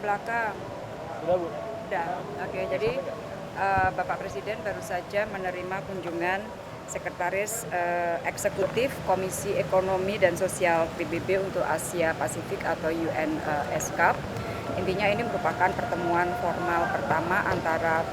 belakang. Sudah, Bu. Udah. Oke, jadi Bapak Presiden baru saja menerima kunjungan Sekretaris Eksekutif Komisi Ekonomi dan Sosial PBB untuk Asia Pasifik atau UNSCAP. Intinya ini merupakan pertemuan formal pertama antara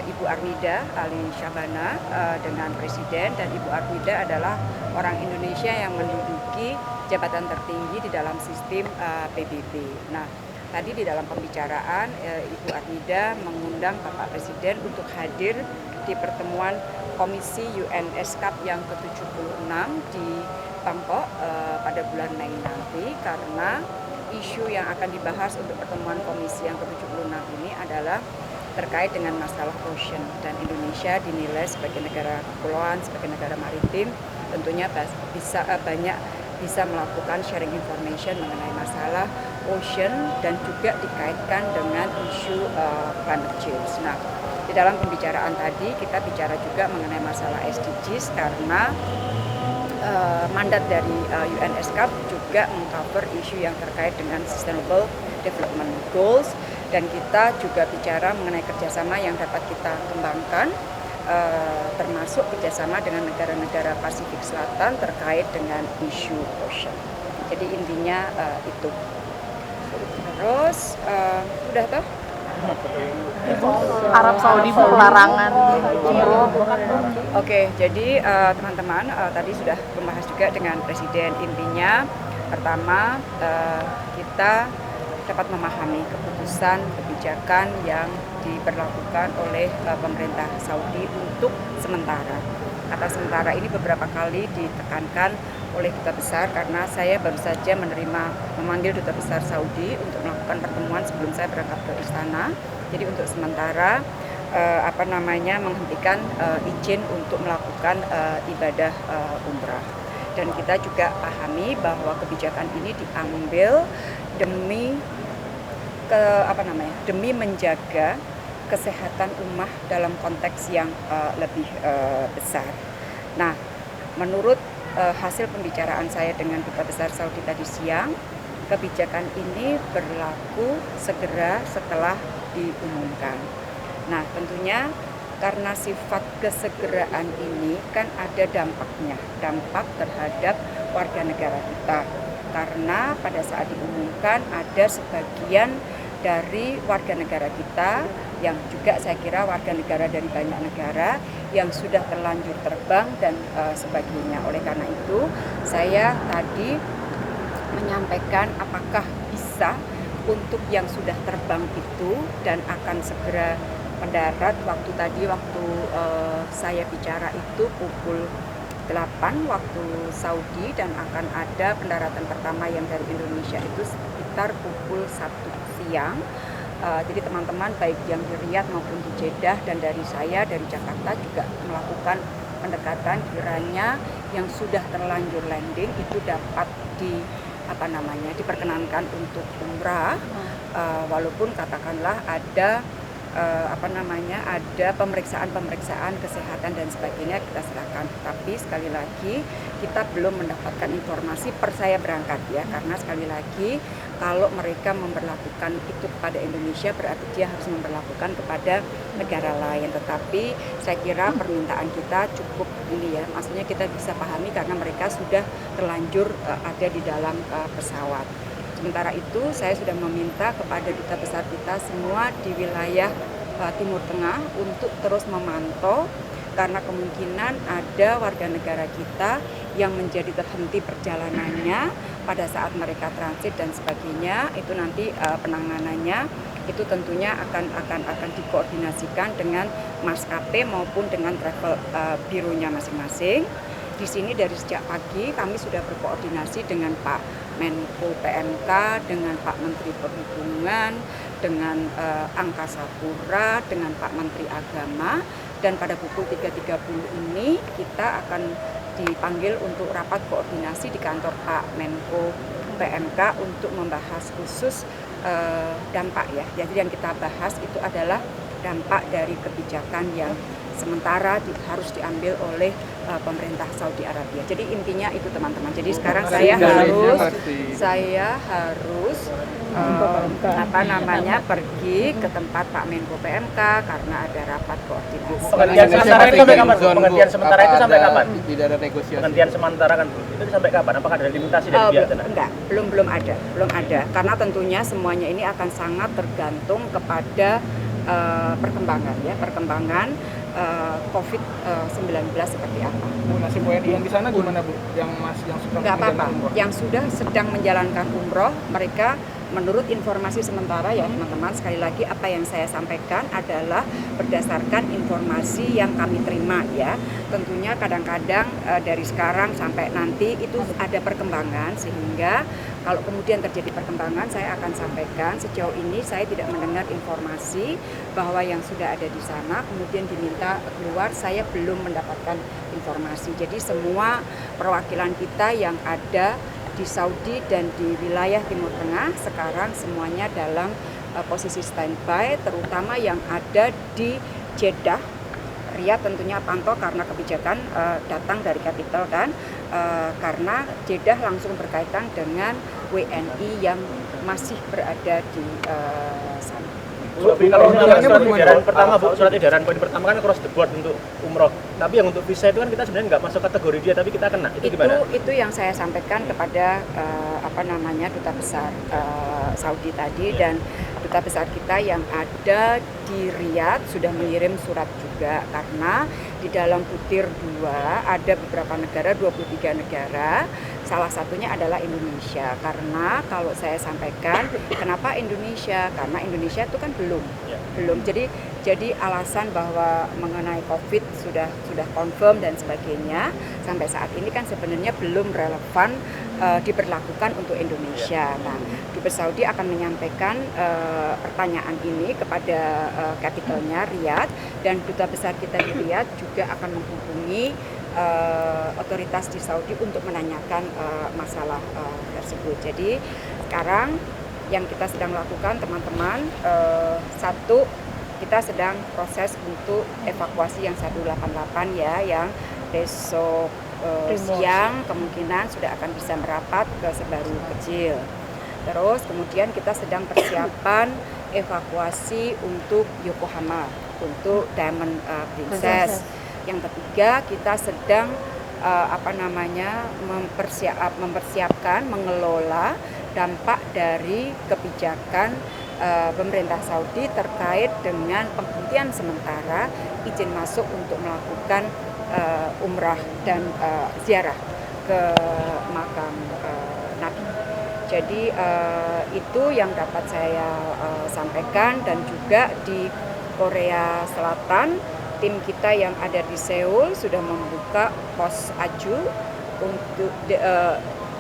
Ibu Armida Ali Syabana dengan Presiden, dan Ibu Armida adalah orang Indonesia yang menduduki jabatan tertinggi di dalam sistem PBB. Nah, tadi di dalam pembicaraan Ibu Armida mengundang Bapak Presiden untuk hadir di pertemuan Komisi UNSCAP yang ke-76 di Bangkok pada bulan Mei nanti, karena isu yang akan dibahas untuk pertemuan komisi yang ke-76 ini adalah terkait dengan masalah ocean, dan Indonesia dinilai sebagai negara kepulauan, sebagai negara maritim, tentunya bisa melakukan sharing information mengenai masalah ocean dan juga dikaitkan dengan isu climate change. Nah, di dalam pembicaraan tadi kita bicara juga mengenai masalah SDGs, karena mandat dari UNSCAP juga mengcover isu yang terkait dengan Sustainable Development Goals, dan kita juga bicara mengenai kerjasama yang dapat kita kembangkan, termasuk kerjasama dengan negara-negara Pasifik Selatan terkait dengan isu ocean. Jadi intinya itu. Terus udah toh? Arab Saudi pelarangan umroh. Oke, jadi teman-teman tadi sudah membahas juga dengan Presiden. Intinya pertama kita dapat memahami keputusan kebijakan yang diberlakukan oleh pemerintah Saudi untuk sementara. Kata sementara ini beberapa kali ditekankan oleh Duta Besar, karena saya baru saja memanggil Duta Besar Saudi untuk melakukan pertemuan sebelum saya berangkat ke istana. Jadi untuk sementara menghentikan izin untuk melakukan ibadah umrah. Dan kita juga pahami bahwa kebijakan ini diambil demi menjaga kesehatan ummah dalam konteks yang lebih besar. Nah, menurut hasil pembicaraan saya dengan Duta Besar Saudi tadi siang, kebijakan ini berlaku segera setelah diumumkan. Nah, tentunya karena sifat kesegeraan ini kan ada dampaknya, dampak terhadap warga negara kita. Karena pada saat diumumkan ada sebagian dari warga negara kita yang juga saya kira warga negara dari banyak negara yang sudah terlanjur terbang dan sebagainya. Oleh karena itu, saya tadi menyampaikan apakah bisa untuk yang sudah terbang itu dan akan segera mendarat. Waktu saya bicara itu pukul 8 waktu Saudi, dan akan ada pendaratan pertama yang dari Indonesia itu sekitar pukul 1 siang. Jadi teman-teman baik yang di Riyadh maupun di Jeddah dan dari saya dari Jakarta juga melakukan pendekatan kiranya yang sudah terlanjur landing itu dapat diperkenankan untuk umrah, walaupun katakanlah ada pemeriksaan kesehatan dan sebagainya, kita serahkan. Tapi sekali lagi kita belum mendapatkan informasi per saya berangkat ya, karena sekali lagi kalau mereka memberlakukan itu kepada Indonesia berarti dia harus memberlakukan kepada negara lain. Tetapi saya kira permintaan kita cukup ini ya, maksudnya kita bisa pahami karena mereka sudah terlanjur ada di dalam pesawat. Sementara itu saya sudah meminta kepada duta besar kita semua di wilayah Timur Tengah untuk terus memantau, karena kemungkinan ada warga negara kita yang menjadi terhenti perjalanannya pada saat mereka transit dan sebagainya. Itu nanti penanganannya itu tentunya akan dikoordinasikan dengan maskapai maupun dengan travel bironya masing-masing. Di sini dari sejak pagi kami sudah berkoordinasi dengan Pak Menko PMK, dengan Pak Menteri Perhubungan, dengan Angkasa Pura, dengan Pak Menteri Agama, dan pada pukul 3.30 ini kita akan dipanggil untuk rapat koordinasi di kantor Pak Menko PMK untuk membahas khusus dampak ya. Jadi yang kita bahas itu adalah dampak dari kebijakan yang sementara harus diambil oleh pemerintah Saudi Arabia. Jadi intinya itu teman-teman. Jadi sekarang saya harus pergi ke tempat Pak Menko PMK karena ada rapat koordinasi. Penghentian sementara itu sampai kapan? Tidak ada negosiasi. Penghentian sementara kan itu sampai kapan? Apakah ada limitasi dari pihak sana? Enggak, belum ada. Karena tentunya semuanya ini akan sangat tergantung kepada perkembangan COVID-19 seperti apa. Bu, nasib WNI yang di sana gimana, Bu? Yang sudah nggak apa-apa. Yang sudah sedang menjalankan umroh, mereka menurut informasi sementara ya teman-teman, sekali lagi apa yang saya sampaikan adalah berdasarkan informasi yang kami terima ya. Tentunya kadang-kadang dari sekarang sampai nanti itu ada perkembangan, sehingga kalau kemudian terjadi perkembangan saya akan sampaikan. Sejauh ini saya tidak mendengar informasi bahwa yang sudah ada di sana kemudian diminta keluar, saya belum mendapatkan informasi. Jadi semua perwakilan kita yang ada di Saudi dan di wilayah Timur Tengah sekarang semuanya dalam posisi standby, terutama yang ada di Jeddah. Riyadh tentunya pantau karena kebijakan datang dari capital kan, karena Jeddah langsung berkaitan dengan WNI yang masih berada di sana. Kalau surat edaran pertama, Bu, surat edaran poin pertama kan cross the board untuk umroh. Tapi yang untuk visa itu kan kita sebenarnya nggak masuk kategori dia, tapi kita kena. Itu gimana? Itu yang saya sampaikan kepada duta besar Saudi tadi, dan duta besar kita yang ada di Riyadh sudah mengirim surat juga, karena di dalam butir 2 ada beberapa negara, 23 negara. Salah satunya adalah Indonesia, karena kalau saya sampaikan kenapa Indonesia, karena Indonesia itu kan belum. Jadi alasan bahwa mengenai COVID sudah confirm dan sebagainya sampai saat ini kan sebenarnya belum relevan diberlakukan untuk Indonesia. Nah, Dubes Saudi akan menyampaikan pertanyaan ini kepada capitalnya Riyadh, dan duta besar kita di Riyadh juga akan menghubungi otoritas di Saudi untuk menanyakan masalah tersebut. Jadi sekarang yang kita sedang lakukan teman-teman, satu, kita sedang proses untuk evakuasi yang 188 ya, yang besok siang kemungkinan sudah akan bisa merapat ke Sebaru Kecil. Terus kemudian kita sedang persiapan evakuasi untuk Yokohama, untuk Diamond Princess. Yang ketiga, kita sedang mempersiapkan, mengelola dampak dari kebijakan pemerintah Saudi terkait dengan penghentian sementara izin masuk untuk melakukan umrah dan ziarah ke makam Nabi. Jadi itu yang dapat saya sampaikan, dan juga di Korea Selatan tim kita yang ada di Seoul sudah membuka pos Aju untuk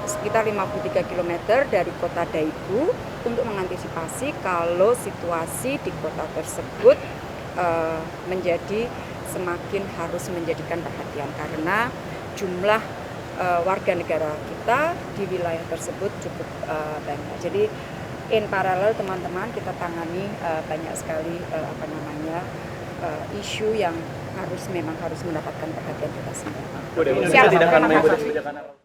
sekitar 53 km dari kota Daegu untuk mengantisipasi kalau situasi di kota tersebut menjadi semakin harus menjadikan perhatian, karena jumlah warga negara kita di wilayah tersebut cukup banyak. Jadi in paralel teman-teman kita tangani banyak sekali isu yang memang harus mendapatkan perhatian kita semua. Siap.